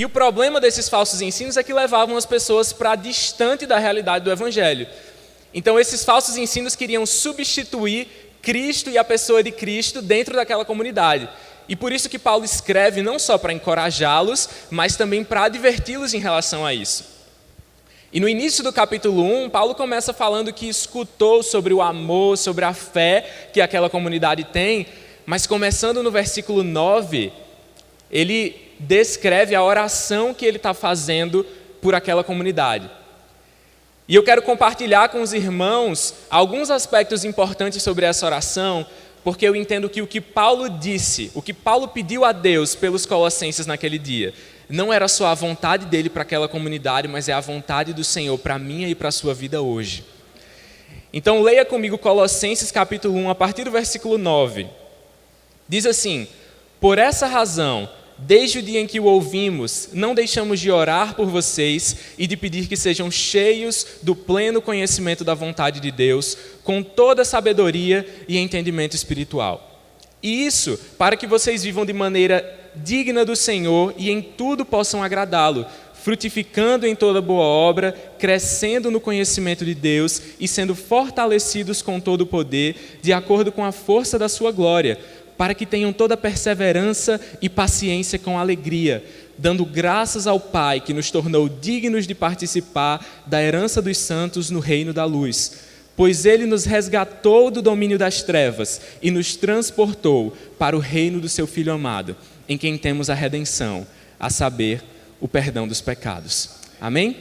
E o problema desses falsos ensinos é que levavam as pessoas para distante da realidade do Evangelho. Então, esses falsos ensinos queriam substituir Cristo e a pessoa de Cristo dentro daquela comunidade. E por isso que Paulo escreve não só para encorajá-los, mas também para adverti-los em relação a isso. E no início do capítulo 1, Paulo começa falando que escutou sobre o amor, sobre a fé que aquela comunidade tem, mas começando no versículo 9, ele descreve a oração que ele está fazendo por aquela comunidade. E eu quero compartilhar com os irmãos alguns aspectos importantes sobre essa oração, porque eu entendo que o que Paulo disse, o que Paulo pediu a Deus pelos colossenses naquele dia, não era só a vontade dele para aquela comunidade, mas é a vontade do Senhor para a minha e para a sua vida hoje. Então leia comigo Colossenses capítulo 1, a partir do versículo 9. Diz assim: por essa razão, desde o dia em que o ouvimos, não deixamos de orar por vocês e de pedir que sejam cheios do pleno conhecimento da vontade de Deus, com toda sabedoria e entendimento espiritual. E isso para que vocês vivam de maneira digna do Senhor e em tudo possam agradá-lo, frutificando em toda boa obra, crescendo no conhecimento de Deus e sendo fortalecidos com todo o poder, de acordo com a força da sua glória, para que tenham toda perseverança e paciência com alegria, dando graças ao Pai que nos tornou dignos de participar da herança dos santos no reino da luz. Pois Ele nos resgatou do domínio das trevas e nos transportou para o reino do seu Filho amado, em quem temos a redenção, a saber, o perdão dos pecados. Amém?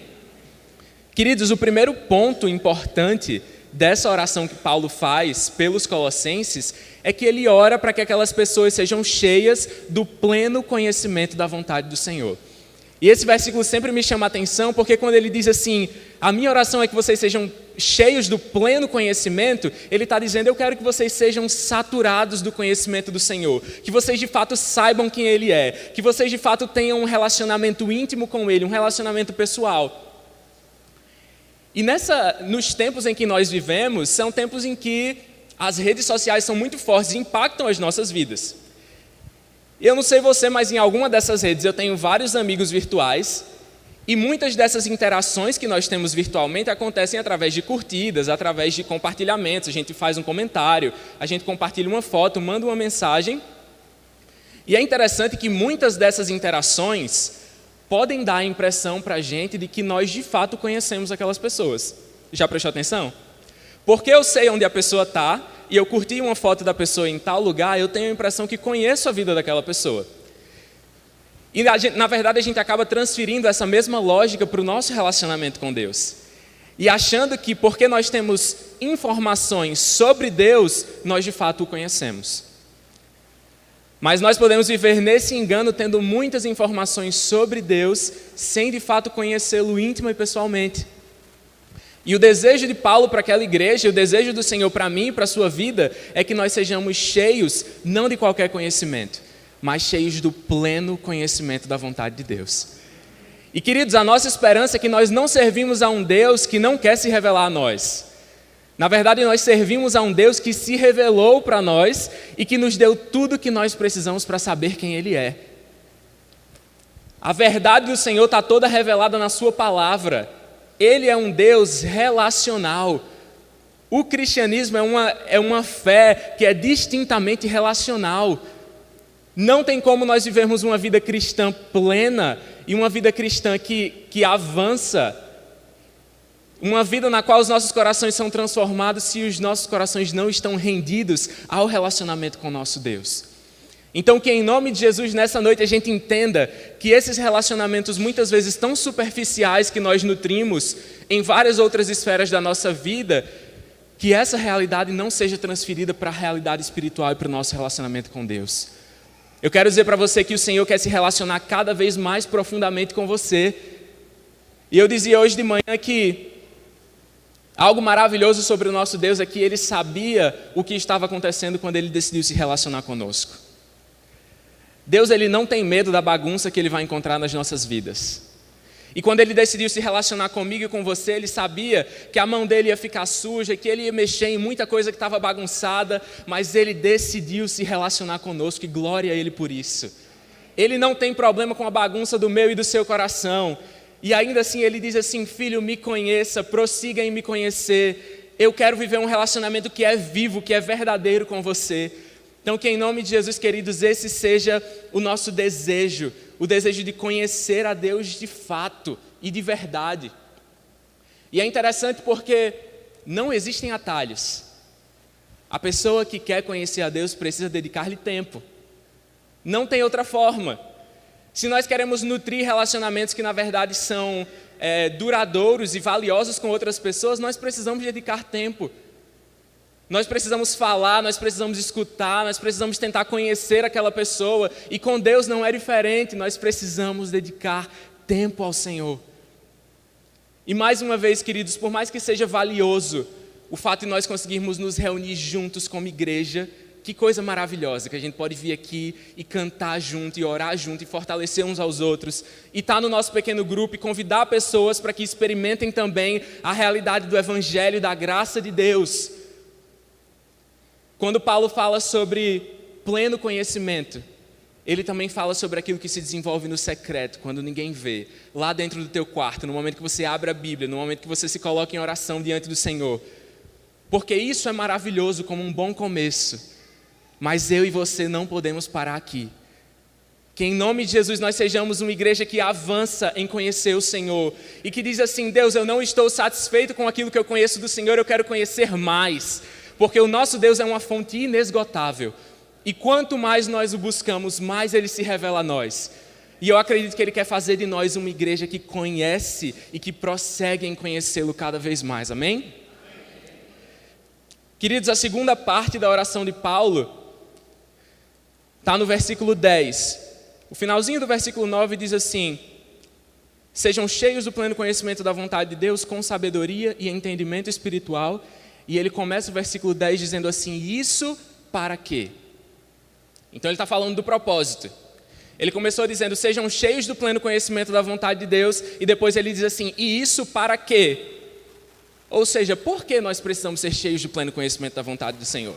Queridos, o primeiro ponto importante dessa oração que Paulo faz pelos colossenses é que ele ora para que aquelas pessoas sejam cheias do pleno conhecimento da vontade do Senhor. E esse versículo sempre me chama a atenção, porque quando ele diz assim, a minha oração é que vocês sejam cheios do pleno conhecimento, ele está dizendo, eu quero que vocês sejam saturados do conhecimento do Senhor, que vocês de fato saibam quem Ele é, que vocês de fato tenham um relacionamento íntimo com Ele, um relacionamento pessoal. E nos tempos em que nós vivemos, são tempos em que as redes sociais são muito fortes e impactam as nossas vidas. Eu não sei você, mas em alguma dessas redes eu tenho vários amigos virtuais e muitas dessas interações que nós temos virtualmente acontecem através de curtidas, através de compartilhamentos. A gente faz um comentário, a gente compartilha uma foto, manda uma mensagem. E é interessante que muitas dessas interações podem dar a impressão para a gente de que nós de fato conhecemos aquelas pessoas. Já prestou atenção? Porque eu sei onde a pessoa está e eu curti uma foto da pessoa em tal lugar, eu tenho a impressão que conheço a vida daquela pessoa. E na verdade a gente acaba transferindo essa mesma lógica para o nosso relacionamento com Deus. E achando que porque nós temos informações sobre Deus, nós de fato o conhecemos. Mas nós podemos viver nesse engano tendo muitas informações sobre Deus, sem de fato conhecê-lo íntima e pessoalmente. E o desejo de Paulo para aquela igreja, o desejo do Senhor para mim e para a sua vida, é que nós sejamos cheios, não de qualquer conhecimento, mas cheios do pleno conhecimento da vontade de Deus. E queridos, a nossa esperança é que nós não servimos a um Deus que não quer se revelar a nós. Na verdade, nós servimos a um Deus que se revelou para nós e que nos deu tudo o que nós precisamos para saber quem Ele é. A verdade do Senhor está toda revelada na sua palavra. Ele é um Deus relacional. O cristianismo é uma fé que é distintamente relacional. Não tem como nós vivermos uma vida cristã plena e uma vida cristã que avança, uma vida na qual os nossos corações são transformados se os nossos corações não estão rendidos ao relacionamento com o nosso Deus. Então que em nome de Jesus nessa noite a gente entenda que esses relacionamentos muitas vezes tão superficiais que nós nutrimos em várias outras esferas da nossa vida, que essa realidade não seja transferida para a realidade espiritual e para o nosso relacionamento com Deus. Eu quero dizer para você que o Senhor quer se relacionar cada vez mais profundamente com você. E eu dizia hoje de manhã que algo maravilhoso sobre o nosso Deus é que Ele sabia o que estava acontecendo quando Ele decidiu se relacionar conosco. Deus, Ele não tem medo da bagunça que Ele vai encontrar nas nossas vidas. E quando Ele decidiu se relacionar comigo e com você, Ele sabia que a mão dEle ia ficar suja, que Ele ia mexer em muita coisa que estava bagunçada, mas Ele decidiu se relacionar conosco e glória a Ele por isso. Ele não tem problema com a bagunça do meu e do seu coração. E ainda assim ele diz assim: filho, me conheça, prossiga em me conhecer. Eu quero viver um relacionamento que é vivo, que é verdadeiro com você. Então que em nome de Jesus, queridos, esse seja o nosso desejo, o desejo de conhecer a Deus de fato e de verdade. E é interessante porque não existem atalhos. A pessoa que quer conhecer a Deus precisa dedicar-lhe tempo. Não tem outra forma. Se nós queremos nutrir relacionamentos que na verdade são duradouros e valiosos com outras pessoas, nós precisamos dedicar tempo. Nós precisamos falar, nós precisamos escutar, nós precisamos tentar conhecer aquela pessoa. E com Deus não é diferente, nós precisamos dedicar tempo ao Senhor. E mais uma vez, queridos, por mais que seja valioso o fato de nós conseguirmos nos reunir juntos como igreja, que coisa maravilhosa, que a gente pode vir aqui e cantar junto, e orar junto, e fortalecer uns aos outros, e estar no nosso pequeno grupo e convidar pessoas para que experimentem também a realidade do Evangelho e da graça de Deus. Quando Paulo fala sobre pleno conhecimento, ele também fala sobre aquilo que se desenvolve no secreto, quando ninguém vê, lá dentro do teu quarto, no momento que você abre a Bíblia, no momento que você se coloca em oração diante do Senhor. Porque isso é maravilhoso como um bom começo, mas eu e você não podemos parar aqui. Que em nome de Jesus nós sejamos uma igreja que avança em conhecer o Senhor e que diz assim: Deus, eu não estou satisfeito com aquilo que eu conheço do Senhor, eu quero conhecer mais. Porque o nosso Deus é uma fonte inesgotável. E quanto mais nós o buscamos, mais Ele se revela a nós. E eu acredito que Ele quer fazer de nós uma igreja que conhece e que prossegue em conhecê-lo cada vez mais. Amém? Queridos, a segunda parte da oração de Paulo está no versículo 10. O finalzinho do versículo 9 diz assim: sejam cheios do pleno conhecimento da vontade de Deus, com sabedoria e entendimento espiritual. E ele começa o versículo 10 dizendo assim: isso para quê? Então ele está falando do propósito. Ele começou dizendo: sejam cheios do pleno conhecimento da vontade de Deus. E depois ele diz assim: e isso para quê? Ou seja, por que nós precisamos ser cheios do pleno conhecimento da vontade do Senhor?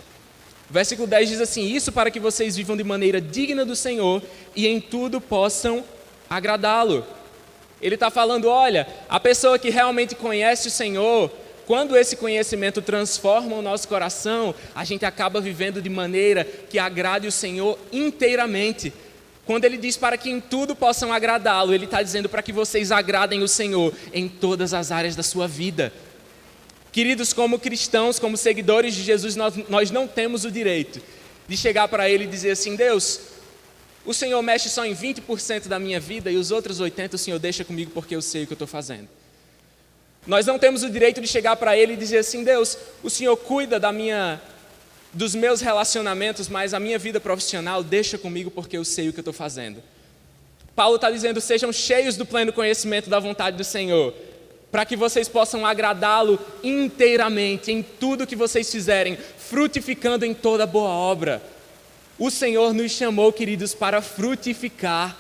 O versículo 10 diz assim: isso para que vocês vivam de maneira digna do Senhor e em tudo possam agradá-lo. Ele está falando: olha, a pessoa que realmente conhece o Senhor, quando esse conhecimento transforma o nosso coração, a gente acaba vivendo de maneira que agrade o Senhor inteiramente. Quando ele diz para que em tudo possam agradá-lo, ele está dizendo para que vocês agradem o Senhor em todas as áreas da sua vida. Queridos, como cristãos, como seguidores de Jesus, nós não temos o direito de chegar para Ele e dizer assim: Deus, o Senhor mexe só em 20% da minha vida e os outros 80% o Senhor deixa comigo porque eu sei o que eu estou fazendo. Nós não temos o direito de chegar para Ele e dizer assim: Deus, o Senhor cuida dos meus relacionamentos, mas a minha vida profissional deixa comigo porque eu sei o que eu estou fazendo. Paulo está dizendo: sejam cheios do pleno conhecimento da vontade do Senhor, para que vocês possam agradá-lo inteiramente, em tudo que vocês fizerem, frutificando em toda boa obra. O Senhor nos chamou, queridos, para frutificar,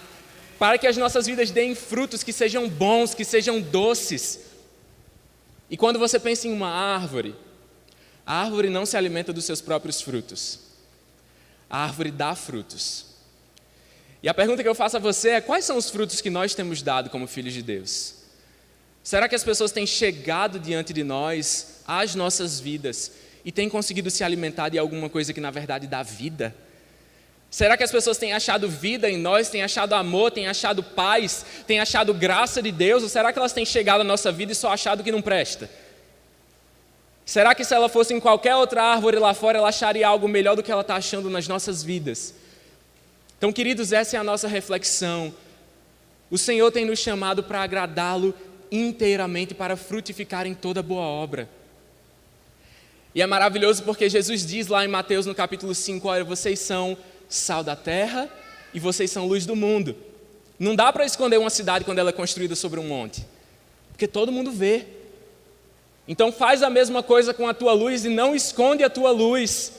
para que as nossas vidas deem frutos que sejam bons, que sejam doces. E quando você pensa em uma árvore, a árvore não se alimenta dos seus próprios frutos. A árvore dá frutos. E a pergunta que eu faço a você é: quais são os frutos que nós temos dado como filhos de Deus? Será que as pessoas têm chegado diante de nós, às nossas vidas, e têm conseguido se alimentar de alguma coisa que na verdade dá vida? Será que as pessoas têm achado vida em nós, têm achado amor, têm achado paz, têm achado graça de Deus? Ou será que elas têm chegado à nossa vida e só achado que não presta? Será que se ela fosse em qualquer outra árvore lá fora, ela acharia algo melhor do que ela está achando nas nossas vidas? Então, queridos, essa é a nossa reflexão. O Senhor tem nos chamado para agradá-lo inteiramente, para frutificar em toda boa obra. E é maravilhoso porque Jesus diz lá em Mateus no capítulo 5, olha, vocês são sal da terra e vocês são luz do mundo. Não dá para esconder uma cidade quando ela é construída sobre um monte, porque todo mundo vê. Então faz a mesma coisa com a tua luz e não esconde a tua luz.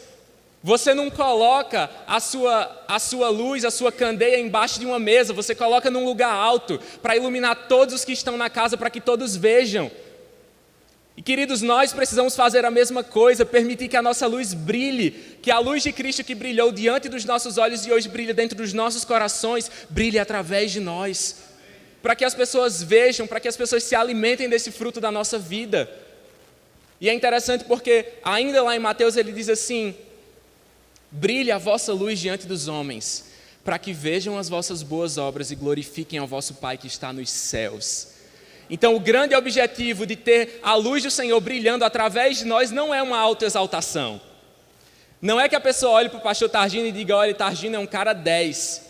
Você não coloca a sua luz, a sua candeia embaixo de uma mesa, você coloca num lugar alto para iluminar todos os que estão na casa, para que todos vejam. E queridos, nós precisamos fazer a mesma coisa, permitir que a nossa luz brilhe, que a luz de Cristo que brilhou diante dos nossos olhos e hoje brilha dentro dos nossos corações, brilhe através de nós. Para que as pessoas vejam, para que as pessoas se alimentem desse fruto da nossa vida. E é interessante porque ainda lá em Mateus ele diz assim: brilhe a vossa luz diante dos homens, para que vejam as vossas boas obras e glorifiquem ao vosso Pai que está nos céus. Então, o grande objetivo de ter a luz do Senhor brilhando através de nós não é uma autoexaltação. Não é que a pessoa olhe para o pastor Targino e diga: olha, Targino é um cara 10.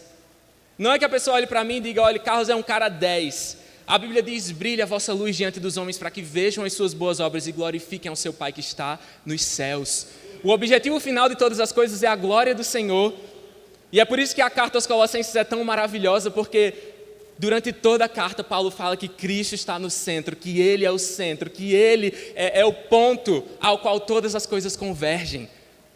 Não é que a pessoa olhe para mim e diga: olha, Carlos é um cara 10. A Bíblia diz: brilhe a vossa luz diante dos homens para que vejam as suas boas obras e glorifiquem ao seu Pai que está nos céus. O objetivo final de todas as coisas é a glória do Senhor. E é por isso que a carta aos Colossenses é tão maravilhosa, porque durante toda a carta, Paulo fala que Cristo está no centro, que Ele é o centro, que Ele é o ponto ao qual todas as coisas convergem.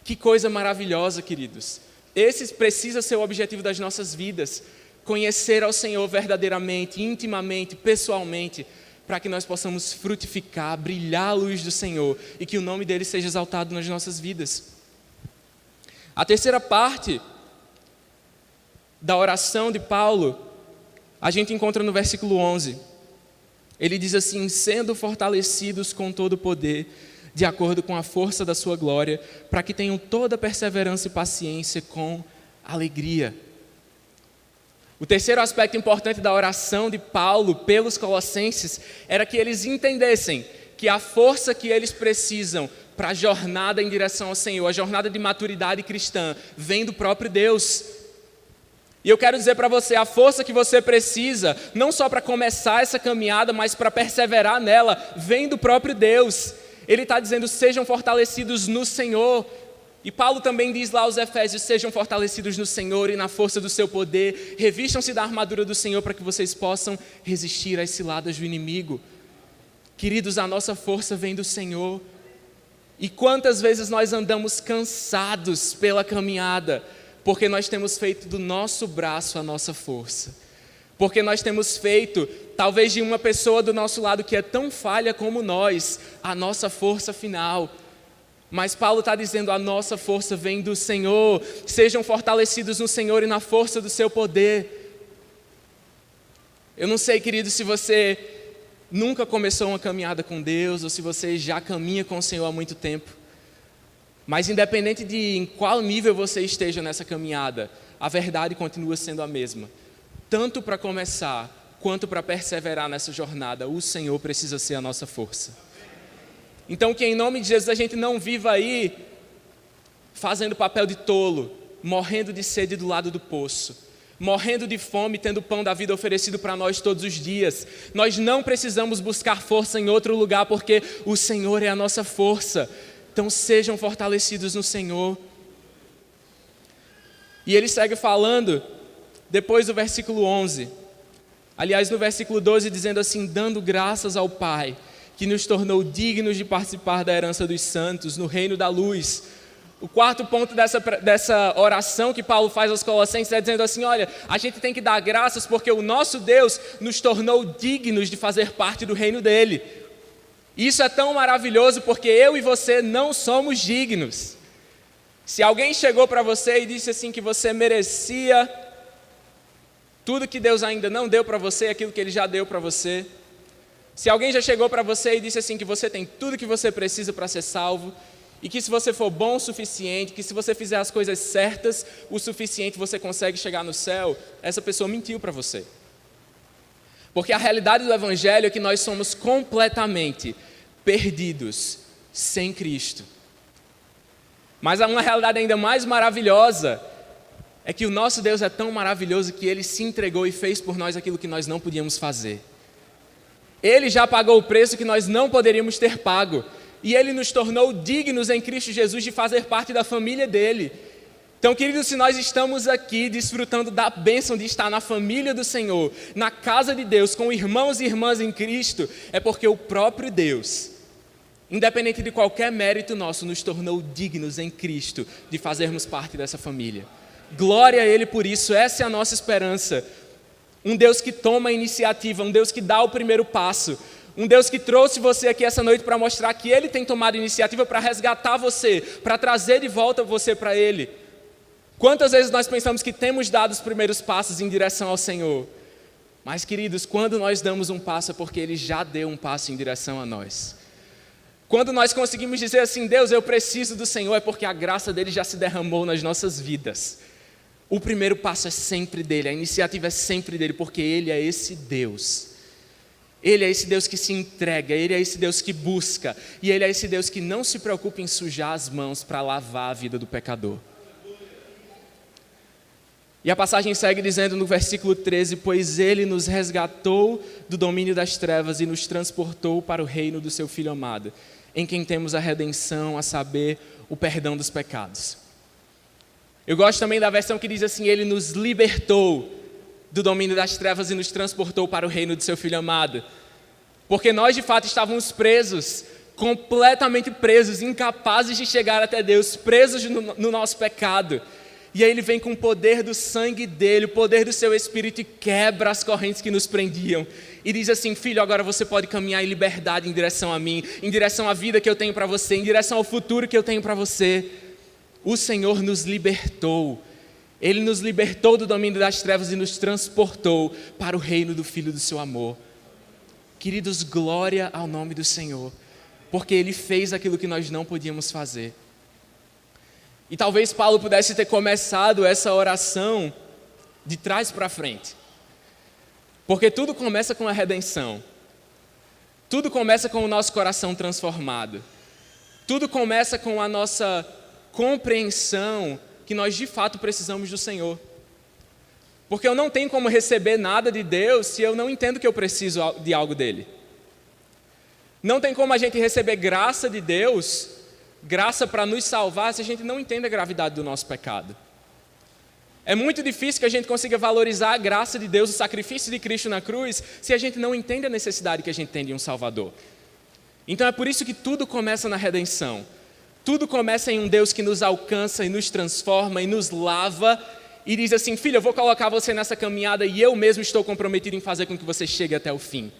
Que coisa maravilhosa, queridos. Esse precisa ser o objetivo das nossas vidas, conhecer ao Senhor verdadeiramente, intimamente, pessoalmente, para que nós possamos frutificar, brilhar a luz do Senhor e que o nome dEle seja exaltado nas nossas vidas. A terceira parte da oração de Paulo a gente encontra no versículo 11. Ele diz assim: sendo fortalecidos com todo o poder, de acordo com a força da sua glória, para que tenham toda perseverança e paciência com alegria. O terceiro aspecto importante da oração de Paulo pelos colossenses era que eles entendessem que a força que eles precisam para a jornada em direção ao Senhor, a jornada de maturidade cristã, vem do próprio Deus. E eu quero dizer para você, a força que você precisa, não só para começar essa caminhada, mas para perseverar nela, vem do próprio Deus. Ele está dizendo: sejam fortalecidos no Senhor. E Paulo também diz lá aos Efésios: sejam fortalecidos no Senhor e na força do seu poder, revistam-se da armadura do Senhor para que vocês possam resistir às ciladas do inimigo. Queridos, a nossa força vem do Senhor. E quantas vezes nós andamos cansados pela caminhada, porque nós temos feito do nosso braço a nossa força. Porque nós temos feito, talvez de uma pessoa do nosso lado que é tão falha como nós, a nossa força final. Mas Paulo está dizendo: a nossa força vem do Senhor. Sejam fortalecidos no Senhor e na força do seu poder. Eu não sei, querido, se você nunca começou uma caminhada com Deus, ou se você já caminha com o Senhor há muito tempo. Mas independente de em qual nível você esteja nessa caminhada, a verdade continua sendo a mesma. Tanto para começar, quanto para perseverar nessa jornada, o Senhor precisa ser a nossa força. Então que em nome de Jesus a gente não viva aí fazendo papel de tolo, morrendo de sede do lado do poço, morrendo de fome, tendo o pão da vida oferecido para nós todos os dias. Nós não precisamos buscar força em outro lugar, porque o Senhor é a nossa força. Então sejam fortalecidos no Senhor. E ele segue falando, depois do versículo 11, aliás no versículo 12, dizendo assim: dando graças ao Pai, que nos tornou dignos de participar da herança dos santos, no reino da luz. O quarto ponto dessa oração que Paulo faz aos Colossenses é dizendo assim: olha, a gente tem que dar graças porque o nosso Deus nos tornou dignos de fazer parte do reino dele. Isso é tão maravilhoso porque eu e você não somos dignos. Se alguém chegou para você e disse assim que você merecia tudo que Deus ainda não deu para você, aquilo que Ele já deu para você. Se alguém já chegou para você e disse assim que você tem tudo que você precisa para ser salvo, e que se você for bom o suficiente, que se você fizer as coisas certas o suficiente você consegue chegar no céu, essa pessoa mentiu para você. Porque a realidade do Evangelho é que nós somos completamente perdidos sem Cristo. Mas há uma realidade ainda mais maravilhosa, é que o nosso Deus é tão maravilhoso que Ele se entregou e fez por nós aquilo que nós não podíamos fazer. Ele já pagou o preço que nós não poderíamos ter pago, e Ele nos tornou dignos em Cristo Jesus de fazer parte da família dEle. Então, queridos, se nós estamos aqui desfrutando da bênção de estar na família do Senhor, na casa de Deus, com irmãos e irmãs em Cristo, é porque o próprio Deus, independente de qualquer mérito nosso, nos tornou dignos em Cristo de fazermos parte dessa família. Glória a Ele por isso, essa é a nossa esperança. Um Deus que toma a iniciativa, um Deus que dá o primeiro passo, Um Deus que trouxe você aqui essa noite para mostrar que Ele tem tomado iniciativa para resgatar você, para trazer de volta você para Ele. Quantas vezes nós pensamos que temos dado os primeiros passos em direção ao Senhor? Mas, queridos, quando nós damos um passo é porque Ele já deu um passo em direção a nós. Quando nós conseguimos dizer assim, Deus, eu preciso do Senhor, é porque a graça dEle já se derramou nas nossas vidas. O primeiro passo é sempre dEle, a iniciativa é sempre dEle, porque Ele é esse Deus. Ele é esse Deus que se entrega, Ele é esse Deus que busca, e Ele é esse Deus que não se preocupa em sujar as mãos para lavar a vida do pecador. E a passagem segue dizendo no versículo 13, pois Ele nos resgatou do domínio das trevas e nos transportou para o reino do Seu Filho amado, em quem temos a redenção, a saber, o perdão dos pecados. Eu gosto também da versão que diz assim, Ele nos libertou do domínio das trevas e nos transportou para o reino do Seu Filho amado. Porque nós, de fato, estávamos presos, completamente presos, incapazes de chegar até Deus, presos no nosso pecado. E aí Ele vem com o poder do sangue dEle, o poder do Seu Espírito e quebra as correntes que nos prendiam. E diz assim, filho, agora você pode caminhar em liberdade em direção a mim, em direção à vida que eu tenho para você, em direção ao futuro que eu tenho para você. O Senhor nos libertou. Ele nos libertou do domínio das trevas e nos transportou para o reino do Filho do Seu amor. Queridos, glória ao nome do Senhor, porque Ele fez aquilo que nós não podíamos fazer. E talvez Paulo pudesse ter começado essa oração de trás para frente. Porque tudo começa com a redenção. Tudo começa com o nosso coração transformado. Tudo começa com a nossa compreensão que nós de fato precisamos do Senhor. Porque eu não tenho como receber nada de Deus se eu não entendo que eu preciso de algo dEle. Não tem como a gente receber graça de Deus, graça para nos salvar, se a gente não entende a gravidade do nosso pecado. É muito difícil que a gente consiga valorizar a graça de Deus, o sacrifício de Cristo na cruz, se a gente não entende a necessidade que a gente tem de um Salvador. Então é por isso que tudo começa na redenção. Tudo começa em um Deus que nos alcança e nos transforma e nos lava e diz assim, filho, eu vou colocar você nessa caminhada e eu mesmo estou comprometido em fazer com que você chegue até o fim.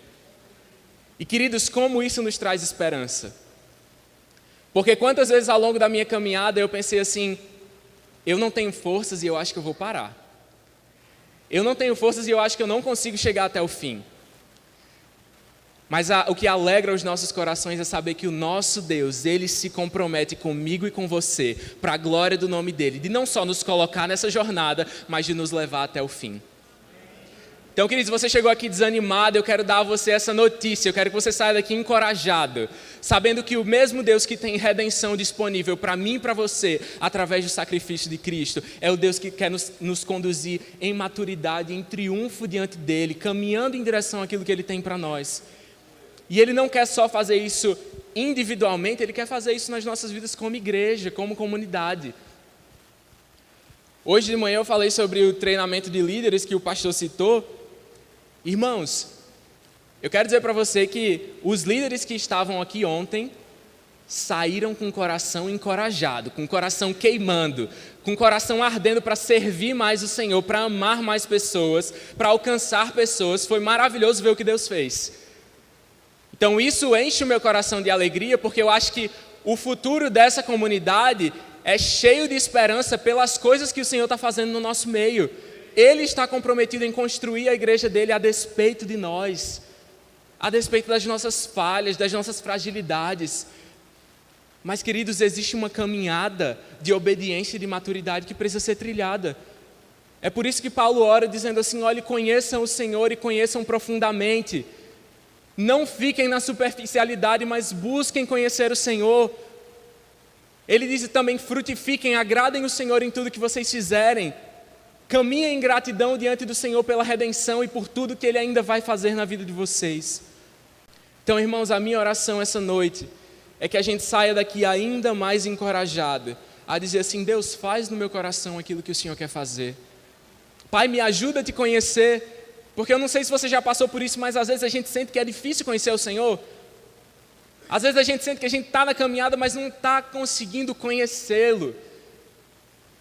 E queridos, como isso nos traz esperança? Porque quantas vezes ao longo da minha caminhada eu pensei assim, eu não tenho forças e eu acho que eu vou parar. Eu não tenho forças e eu acho que eu não consigo chegar até o fim. Mas o que alegra os nossos corações é saber que o nosso Deus, Ele se compromete comigo e com você, para a glória do nome dEle, de não só nos colocar nessa jornada, mas de nos levar até o fim. Então, queridos, se você chegou aqui desanimado, eu quero dar a você essa notícia, eu quero que você saia daqui encorajado, sabendo que o mesmo Deus que tem redenção disponível para mim e para você, através do sacrifício de Cristo, é o Deus que quer nos conduzir em maturidade, em triunfo diante dEle, caminhando em direção àquilo que Ele tem para nós. E Ele não quer só fazer isso individualmente, Ele quer fazer isso nas nossas vidas como igreja, como comunidade. Hoje de manhã eu falei sobre o treinamento de líderes que o pastor citou. Irmãos, eu quero dizer para você que os líderes que estavam aqui ontem saíram com o coração encorajado, com o coração queimando, com o coração ardendo para servir mais o Senhor, para amar mais pessoas, para alcançar pessoas. Foi maravilhoso ver o que Deus fez. Então isso enche o meu coração de alegria, porque eu acho que o futuro dessa comunidade é cheio de esperança pelas coisas que o Senhor está fazendo no nosso meio. Ele está comprometido em construir a igreja dele a despeito de nós, a despeito das nossas falhas, das nossas fragilidades. Mas, queridos, existe uma caminhada de obediência e de maturidade que precisa ser trilhada. É por isso que Paulo ora dizendo assim, olhe, conheçam o Senhor e conheçam profundamente. Não fiquem na superficialidade, mas busquem conhecer o Senhor. Ele diz também, frutifiquem, agradem o Senhor em tudo que vocês fizerem. Caminhem em gratidão diante do Senhor pela redenção e por tudo que Ele ainda vai fazer na vida de vocês. Então, irmãos, a minha oração essa noite é que a gente saia daqui ainda mais encorajado a dizer assim, Deus, faz no meu coração aquilo que o Senhor quer fazer. Pai, me ajuda a te conhecer, porque eu não sei se você já passou por isso, mas às vezes a gente sente que é difícil conhecer o Senhor. Às vezes a gente sente que a gente está na caminhada, mas não está conseguindo conhecê-lo.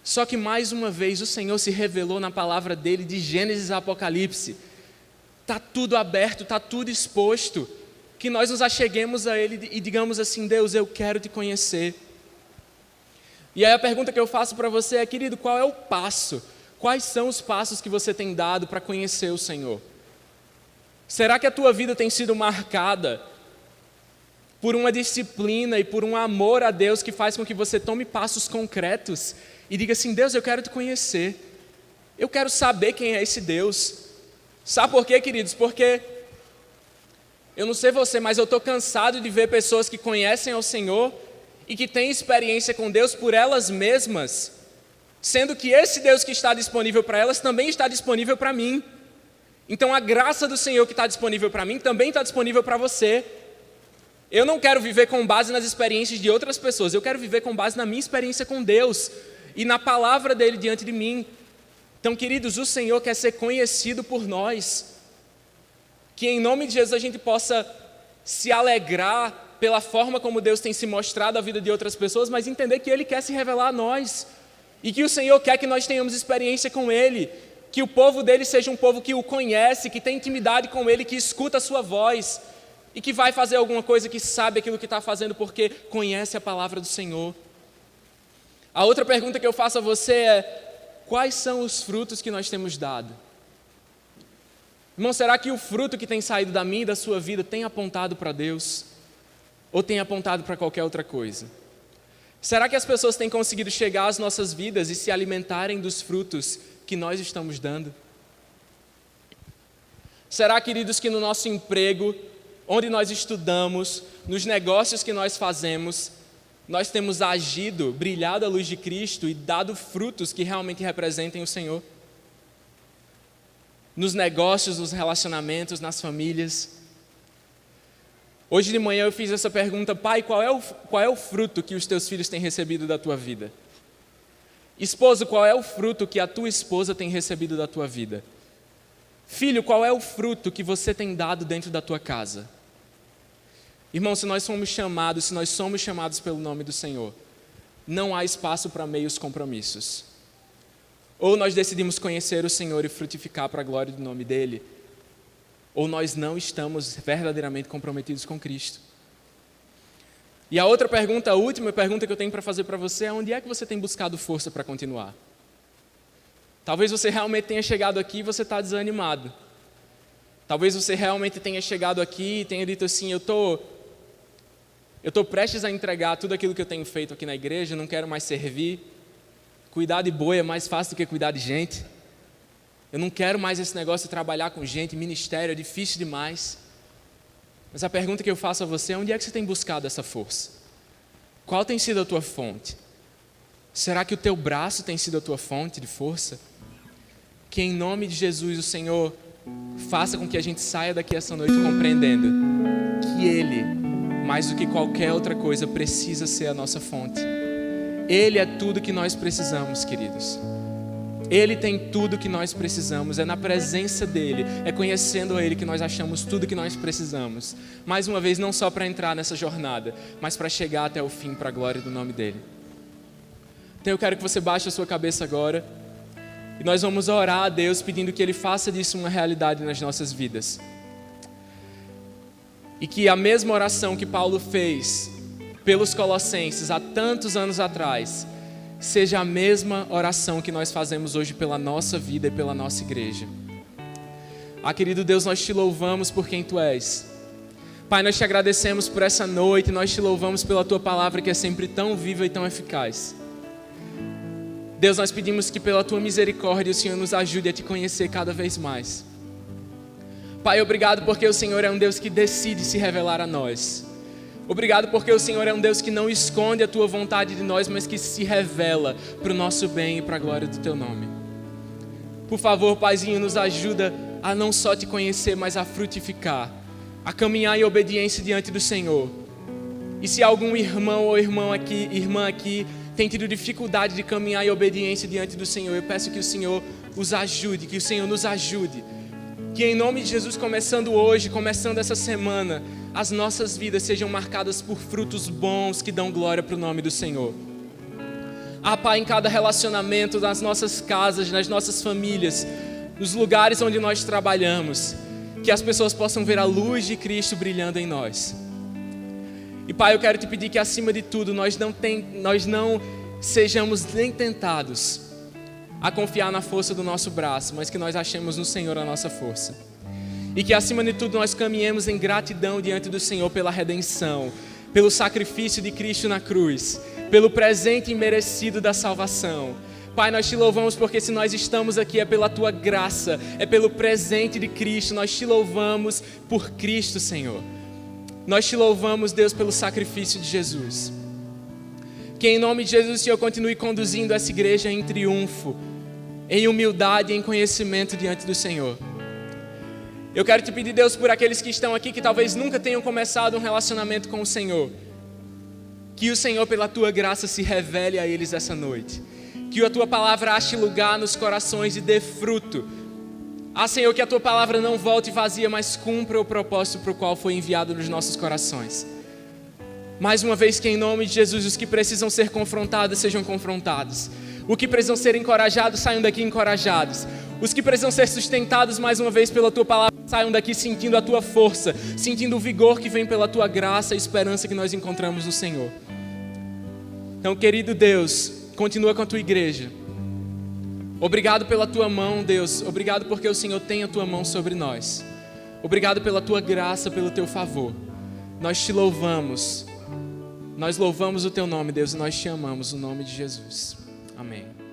Só que mais uma vez o Senhor se revelou na palavra dele de Gênesis a Apocalipse. Está tudo aberto, está tudo exposto. que nós nos acheguemos a Ele e digamos assim: Deus, eu quero te conhecer. E aí a pergunta que eu faço para você é: querido, qual é o passo? Quais são os passos que você tem dado para conhecer o Senhor? Será que a tua vida tem sido marcada por uma disciplina e por um amor a Deus que faz com que você tome passos concretos e diga assim: Deus, eu quero te conhecer, eu quero saber quem é esse Deus? Sabe por quê, queridos? Porque eu não sei você, mas eu estou cansado de ver pessoas que conhecem ao Senhor e que têm experiência com Deus por elas mesmas, sendo que esse Deus que está disponível para elas também está disponível para mim. Então a graça do Senhor que está disponível para mim também está disponível para você. Eu não quero viver com base nas experiências de outras pessoas, eu quero viver com base na minha experiência com Deus e na palavra dEle diante de mim. Então, queridos, o Senhor quer ser conhecido por nós. Que em nome de Jesus a gente possa se alegrar pela forma como Deus tem se mostrado à vida de outras pessoas, mas entender que Ele quer se revelar a nós. E que o Senhor quer que nós tenhamos experiência com Ele. Que o povo dEle seja um povo que o conhece, que tem intimidade com Ele, que escuta a sua voz. E que vai fazer alguma coisa, que sabe aquilo que está fazendo porque conhece a palavra do Senhor. A outra pergunta que eu faço a você é: quais são os frutos que nós temos dado? Irmão, será que o fruto que tem saído da minha e da sua vida tem apontado para Deus? Ou tem apontado para qualquer outra coisa? Será que as pessoas têm conseguido chegar às nossas vidas e se alimentarem dos frutos que nós estamos dando? Será, queridos, que no nosso emprego, onde nós estudamos, nos negócios que nós fazemos, nós temos agido, brilhado a luz de Cristo e dado frutos que realmente representem o Senhor? Nos negócios, nos relacionamentos, nas famílias. Hoje de manhã eu fiz essa pergunta: pai, qual é o fruto que os teus filhos têm recebido da tua vida? Esposo, qual é o fruto que a tua esposa tem recebido da tua vida? Filho, qual é o fruto que você tem dado dentro da tua casa? Irmão, se nós somos chamados pelo nome do Senhor, não há espaço para meios compromissos. Ou nós decidimos conhecer o Senhor e frutificar para a glória do nome dEle, ou nós não estamos verdadeiramente comprometidos com Cristo. E a outra pergunta, a última pergunta que eu tenho para fazer para você é: onde é que você tem buscado força para continuar? Talvez você realmente tenha chegado aqui e você está desanimado. Talvez você realmente tenha chegado aqui e tenha dito assim: eu estou prestes a entregar tudo aquilo que eu tenho feito aqui na igreja, não quero mais servir. Cuidar de boi é mais fácil do que cuidar de gente. Eu não quero mais esse negócio de trabalhar com gente, ministério é difícil demais. Mas a pergunta que eu faço a você é: onde é que você tem buscado essa força? Qual tem sido a tua fonte? Será que o teu braço tem sido a tua fonte de força? Que em nome de Jesus o Senhor faça com que a gente saia daqui essa noite compreendendo que Ele, mais do que qualquer outra coisa, precisa ser a nossa fonte. Ele é tudo que nós precisamos, queridos. Ele tem tudo que nós precisamos. É na presença dEle, é conhecendo a Ele que nós achamos tudo que nós precisamos. Mais uma vez, não só para entrar nessa jornada, mas para chegar até o fim, para a glória do nome dEle. Então eu quero que você baixe a sua cabeça agora e nós vamos orar a Deus pedindo que Ele faça disso uma realidade nas nossas vidas. E que a mesma oração que Paulo fez pelos Colossenses há tantos anos atrás seja a mesma oração que nós fazemos hoje pela nossa vida e pela nossa igreja. Querido Deus, nós te louvamos por quem Tu és. Pai, nós te agradecemos por essa noite, nós te louvamos pela Tua palavra que é sempre tão viva e tão eficaz. Deus, nós pedimos que pela Tua misericórdia o Senhor nos ajude a Te conhecer cada vez mais. Pai, obrigado porque o Senhor é um Deus que decide se revelar a nós. Obrigado porque o Senhor é um Deus que não esconde a Tua vontade de nós, mas que se revela para o nosso bem e para a glória do Teu nome. Por favor, Paizinho, nos ajuda a não só Te conhecer, mas a frutificar, a caminhar em obediência diante do Senhor. E se algum irmão ou irmã aqui tem tido dificuldade de caminhar em obediência diante do Senhor, eu peço que o Senhor os ajude, que o Senhor nos ajude. Que em nome de Jesus, começando hoje, começando essa semana, as nossas vidas sejam marcadas por frutos bons que dão glória para o nome do Senhor. Pai, em cada relacionamento, nas nossas casas, nas nossas famílias, nos lugares onde nós trabalhamos, que as pessoas possam ver a luz de Cristo brilhando em nós. E Pai, eu quero te pedir que acima de tudo nós não sejamos nem tentados a confiar na força do nosso braço, mas que nós achemos no Senhor a nossa força. E que acima de tudo nós caminhemos em gratidão diante do Senhor pela redenção, pelo sacrifício de Cristo na cruz, pelo presente imerecido da salvação. Pai, nós te louvamos porque se nós estamos aqui é pela Tua graça, é pelo presente de Cristo. Nós te louvamos por Cristo, Senhor. Nós te louvamos, Deus, pelo sacrifício de Jesus. Que em nome de Jesus o Senhor continue conduzindo essa igreja em triunfo, em humildade e em conhecimento diante do Senhor. Eu quero te pedir, Deus, por aqueles que estão aqui que talvez nunca tenham começado um relacionamento com o Senhor, que o Senhor, pela Tua graça, se revele a eles essa noite. Que a Tua palavra ache lugar nos corações e dê fruto. Senhor, que a Tua palavra não volte vazia, mas cumpra o propósito para o qual foi enviado nos nossos corações. Mais uma vez, que em nome de Jesus, os que precisam ser confrontados, sejam confrontados. Os que precisam ser encorajados, saiam daqui encorajados. Os que precisam ser sustentados, mais uma vez, pela Tua palavra, saiam daqui sentindo a Tua força, sentindo o vigor que vem pela Tua graça e a esperança que nós encontramos no Senhor. Então, querido Deus, continua com a Tua igreja. Obrigado pela Tua mão, Deus. Obrigado porque o Senhor tem a Tua mão sobre nós. Obrigado pela Tua graça, pelo Teu favor. Nós te louvamos. Nós louvamos o Teu nome, Deus, e nós te amamos, no nome de Jesus. Amém.